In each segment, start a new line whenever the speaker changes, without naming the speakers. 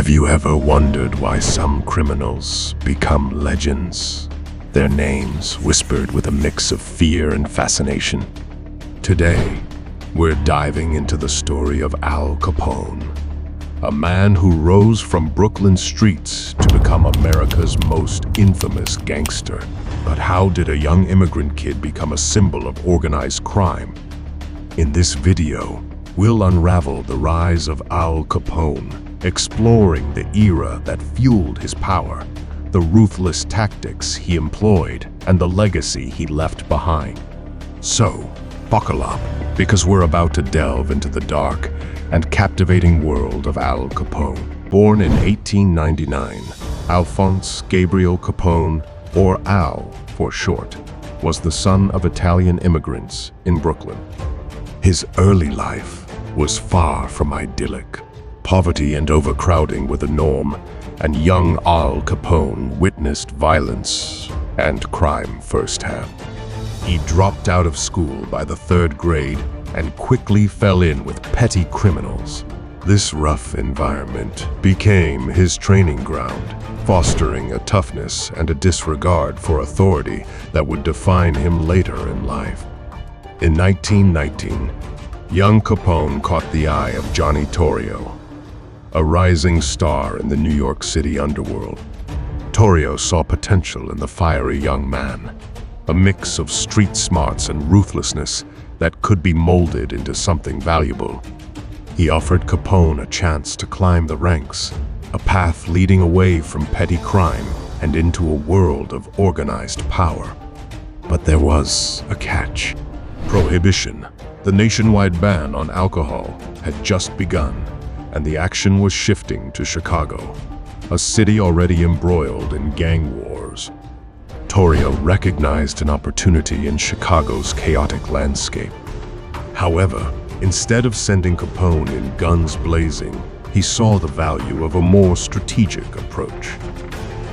Have you ever wondered why some criminals become legends? Their names whispered with a mix of fear and fascination. Today, we're diving into the story of Al Capone, a man who rose from Brooklyn streets to become America's most infamous gangster. But how did a young immigrant kid become a symbol of organized crime? In this video, we'll unravel the rise of Al Capone, exploring the era that fueled his power, the ruthless tactics he employed, and the legacy he left behind. So, buckle up, because we're about to delve into the dark and captivating world of Al Capone. Born in 1899, Alphonse Gabriel Capone, or Al for short, was the son of Italian immigrants in Brooklyn. His early life was far from idyllic. Poverty and overcrowding were the norm, and young Al Capone witnessed violence and crime firsthand. He dropped out of school by the 3rd grade and quickly fell in with petty criminals. This rough environment became his training ground, fostering a toughness and a disregard for authority that would define him later in life. In 1919, young Capone caught the eye of Johnny Torrio, a rising star in the New York City underworld. Torrio saw potential in the fiery young man, a mix of street smarts and ruthlessness that could be molded into something valuable. He offered Capone a chance to climb the ranks, a path leading away from petty crime and into a world of organized power. But there was a catch. Prohibition, the nationwide ban on alcohol, had just begun, and the action was shifting to Chicago, a city already embroiled in gang wars. Torrio recognized an opportunity in Chicago's chaotic landscape. However, instead of sending Capone in guns blazing, he saw the value of a more strategic approach.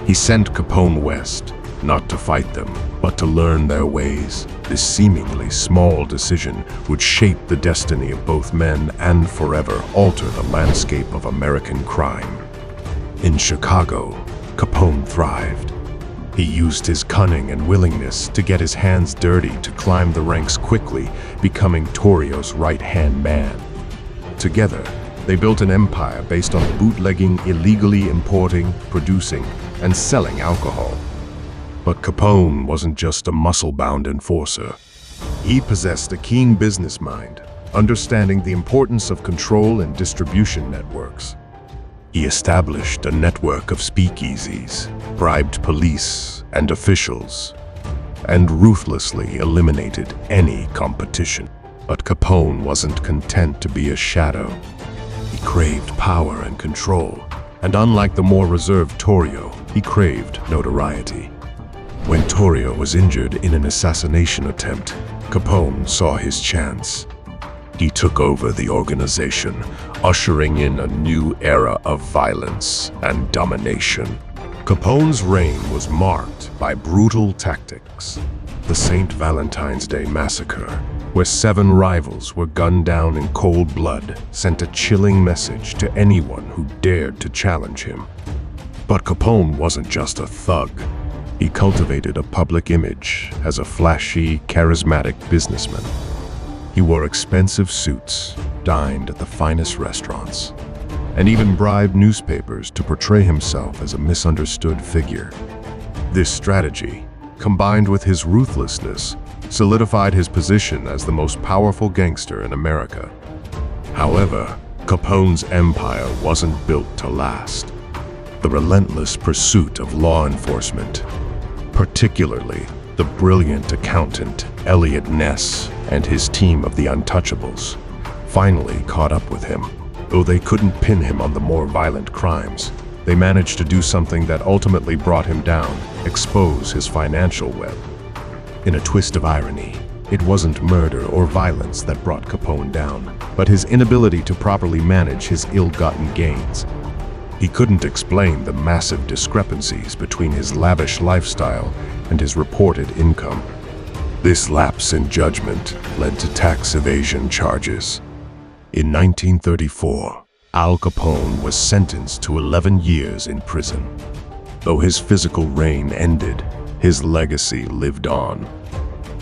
He sent Capone west, not to fight them, but to learn their ways. This seemingly small decision would shape the destiny of both men and forever alter the landscape of American crime. In Chicago, Capone thrived. He used his cunning and willingness to get his hands dirty to climb the ranks quickly, becoming Torrio's right-hand man. Together, they built an empire based on bootlegging, illegally importing, producing, and selling alcohol. But Capone wasn't just a muscle-bound enforcer. He possessed a keen business mind, understanding the importance of control and distribution networks. He established a network of speakeasies, bribed police and officials, and ruthlessly eliminated any competition. But Capone wasn't content to be a shadow. He craved power and control, and unlike the more reserved Torrio, he craved notoriety. When Torrio was injured in an assassination attempt, Capone saw his chance. He took over the organization, ushering in a new era of violence and domination. Capone's reign was marked by brutal tactics. The St. Valentine's Day Massacre, where 7 rivals were gunned down in cold blood, sent a chilling message to anyone who dared to challenge him. But Capone wasn't just a thug. He cultivated a public image as a flashy, charismatic businessman. He wore expensive suits, dined at the finest restaurants, and even bribed newspapers to portray himself as a misunderstood figure. This strategy, combined with his ruthlessness, solidified his position as the most powerful gangster in America. However, Capone's empire wasn't built to last. The relentless pursuit of law enforcement, particularly the brilliant accountant Elliot Ness and his team of the Untouchables, finally caught up with him. Though they couldn't pin him on the more violent crimes, they managed to do something that ultimately brought him down, expose his financial web. In a twist of irony, it wasn't murder or violence that brought Capone down, but his inability to properly manage his ill-gotten gains. He couldn't explain the massive discrepancies between his lavish lifestyle and his reported income. This lapse in judgment led to tax evasion charges. In 1934, Al Capone was sentenced to 11 years in prison. Though his physical reign ended, his legacy lived on.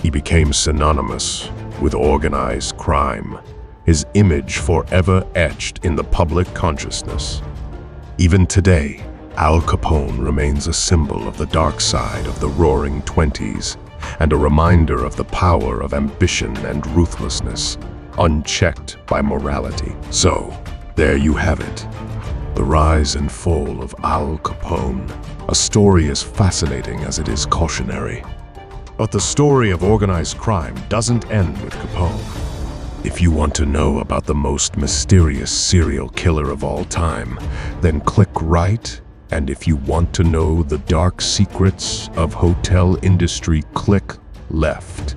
He became synonymous with organized crime, his image forever etched in the public consciousness. Even today, Al Capone remains a symbol of the dark side of the Roaring Twenties and a reminder of the power of ambition and ruthlessness, unchecked by morality. So, there you have it, the rise and fall of Al Capone, a story as fascinating as it is cautionary. But the story of organized crime doesn't end with Capone. If you want to know about the most mysterious serial killer of all time, then click right. And if you want to know the dark secrets of hotel industry, click left.